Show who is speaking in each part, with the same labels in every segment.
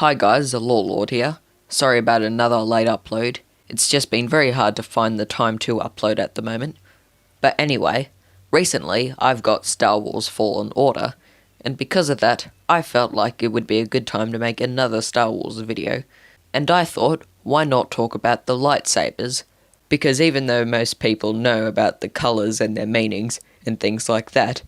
Speaker 1: Hi guys, the LoreLord here. Sorry about another late upload. It's just been very hard to find the time to upload at the moment. But anyway, recently I've got Star Wars Fallen Order, and because of that, I felt like it would be a good time to make another Star Wars video. And I thought, why not talk about the lightsabers? Because even though most people know about the colours and their meanings and things like that,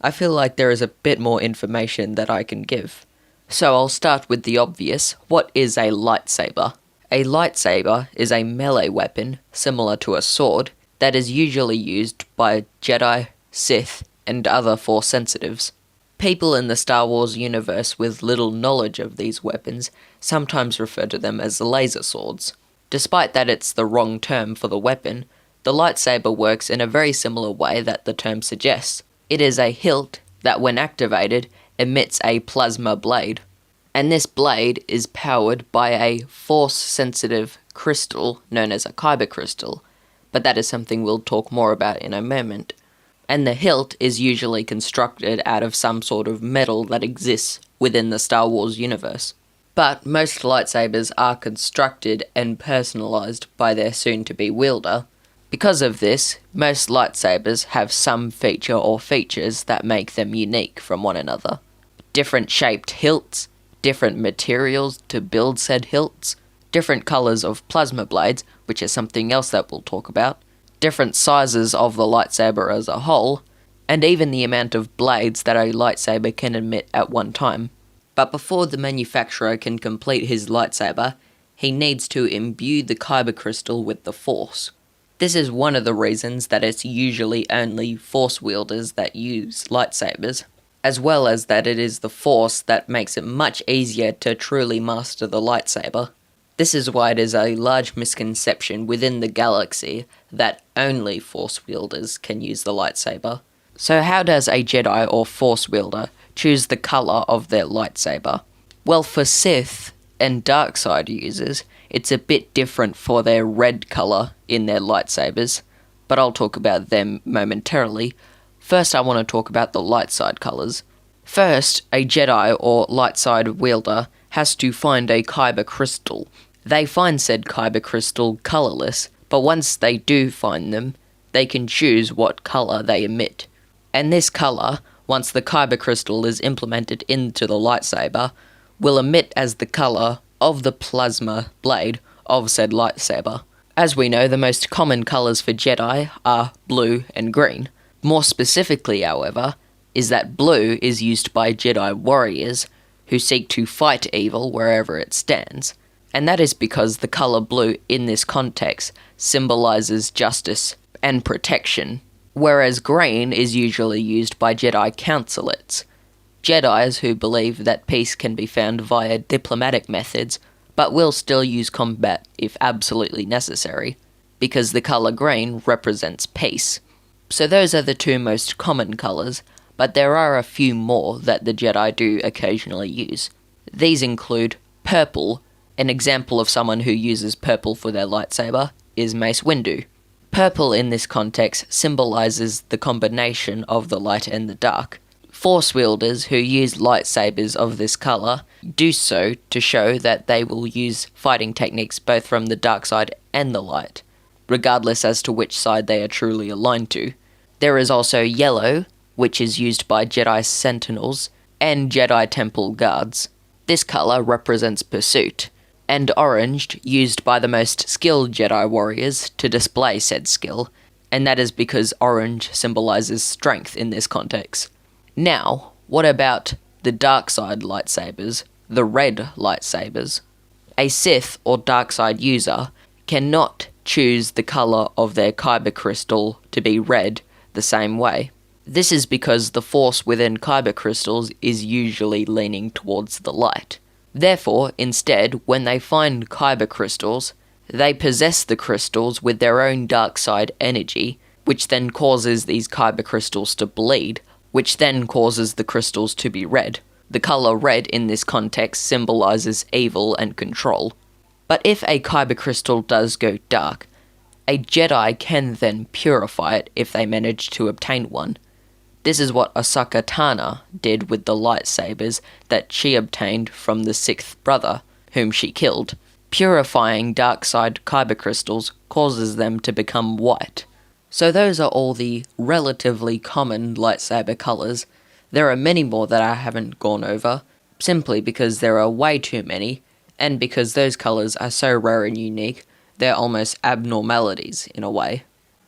Speaker 1: I feel like there is a bit more information that I can give. So I'll start with the obvious. What is a lightsaber? A lightsaber is a melee weapon, similar to a sword, that is usually used by Jedi, Sith, and other Force sensitives. People in the Star Wars universe with little knowledge of these weapons sometimes refer to them as laser swords. Despite that it's the wrong term for the weapon, the lightsaber works in a very similar way that the term suggests. It is a hilt that, when activated, emits a plasma blade. And this blade is powered by a force-sensitive crystal known as a kyber crystal, but that is something we'll talk more about in a moment. And the hilt is usually constructed out of some sort of metal that exists within the Star Wars universe. But most lightsabers are constructed and personalised by their soon-to-be wielder. Because of this, most lightsabers have some feature or features that make them unique from one another. Different shaped hilts, different materials to build said hilts, different colours of plasma blades, which is something else that we'll talk about, different sizes of the lightsaber as a whole, and even the amount of blades that a lightsaber can emit at one time. But before the manufacturer can complete his lightsaber, he needs to imbue the kyber crystal with the Force. This is one of the reasons that it's usually only Force wielders that use lightsabers, as well as that it is the Force that makes it much easier to truly master the lightsaber. This is why it is a large misconception within the galaxy that only Force wielders can use the lightsaber. So how does a Jedi or Force wielder choose the colour of their lightsaber? Well, for Sith and dark side users, it's a bit different for their red colour in their lightsabers, but I'll talk about them momentarily. First I want to talk about the light side colours. First, a Jedi or light side wielder has to find a kyber crystal. They find said kyber crystal colourless, but once they do find them, they can choose what colour they emit. And this colour, once the kyber crystal is implemented into the lightsaber, will emit as the colour of the plasma blade of said lightsaber. As we know, the most common colours for Jedi are blue and green. More specifically, however, is that blue is used by Jedi warriors who seek to fight evil wherever it stands, and that is because the colour blue in this context symbolises justice and protection, whereas green is usually used by Jedi councillors, Jedis who believe that peace can be found via diplomatic methods, but will still use combat if absolutely necessary, because the colour green represents peace. So those are the two most common colours, but there are a few more that the Jedi do occasionally use. These include purple. An example of someone who uses purple for their lightsaber is Mace Windu. Purple in this context symbolises the combination of the light and the dark. Force wielders who use lightsabers of this colour do so to show that they will use fighting techniques both from the dark side and the light, regardless as to which side they are truly aligned to. There is also yellow, which is used by Jedi Sentinels and Jedi Temple Guards. This colour represents pursuit, and orange, used by the most skilled Jedi warriors to display said skill, and that is because orange symbolises strength in this context. Now, what about the dark side lightsabers, the red lightsabers? A Sith or dark side user cannot choose the colour of their kyber crystal to be red the same way. This is because the force within kyber crystals is usually leaning towards the light. Therefore, instead, when they find kyber crystals, they possess the crystals with their own dark side energy, which then causes these kyber crystals to bleed, which then causes the crystals to be red. The colour red in this context symbolises evil and control. But if a kyber crystal does go dark, a Jedi can then purify it if they manage to obtain one. This is what Ahsoka Tano did with the lightsabers that she obtained from the sixth brother, whom she killed. Purifying dark side kyber crystals causes them to become white. So those are all the relatively common lightsaber colours. There are many more that I haven't gone over, simply because there are way too many, and because those colours are so rare and unique, they're almost abnormalities in a way.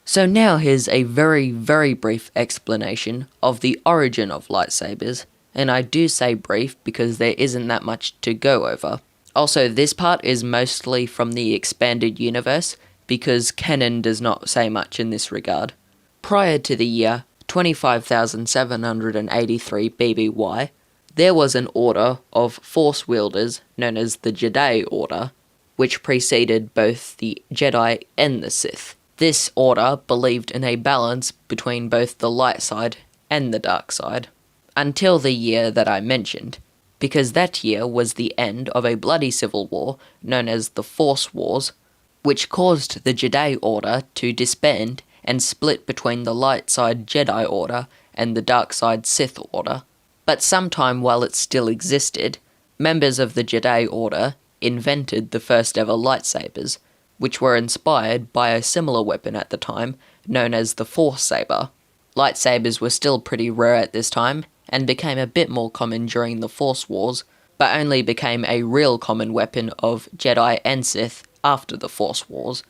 Speaker 1: So now here's a very, very brief explanation of the origin of lightsabers, and I do say brief because there isn't that much to go over. Also, this part is mostly from the expanded universe, because canon does not say much in this regard. Prior to the year 25,783 BBY, there was an order of Force wielders known as the Jedi Order, which preceded both the Jedi and the Sith. This order believed in a balance between both the light side and the dark side, until the year that I mentioned, because that year was the end of a bloody civil war known as the Force Wars, which caused the Jedi Order to disband and split between the light side Jedi Order and the dark side Sith Order. But sometime while it still existed, members of the Jedi Order invented the first ever lightsabers, which were inspired by a similar weapon at the time, known as the Force Saber. Lightsabers were still pretty rare at this time, and became a bit more common during the Force Wars, but only became a real common weapon of Jedi and Sith after the Force Wars.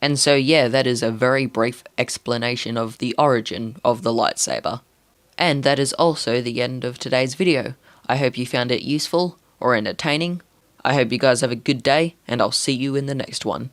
Speaker 1: And so yeah, that is a very brief explanation of the origin of the lightsaber. And that is also the end of today's video. I hope you found it useful or entertaining. I hope you guys have a good day, and I'll see you in the next one.